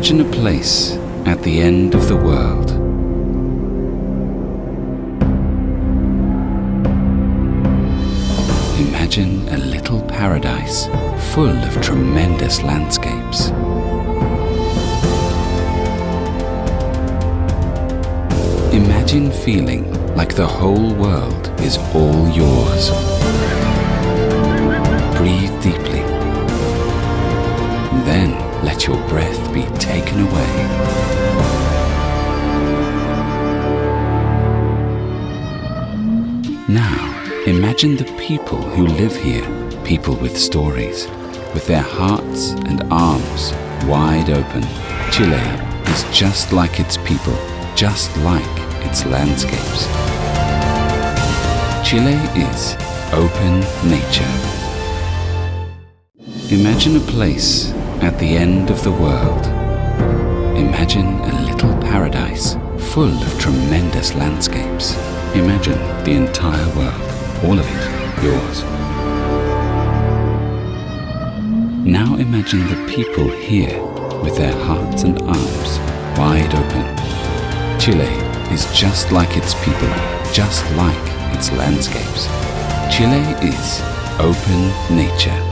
Imagine a place at the end of the world. Imagine a little paradise full of tremendous landscapes. Imagine feeling like the whole world is all yours. Breathe deeply. Then let your breath be taken away. Now, imagine the people who live here, people with stories, with their hearts and arms wide open. Chile is just like its people, just like its landscapes. Chile is open nature. Imagine a place at the end of the world. Imagine a little paradise full of tremendous landscapes. Imagine the entire world, all of it yours. Now imagine the people here with their hearts and arms wide open. Chile is just like its people, just like its landscapes. Chile is open nature.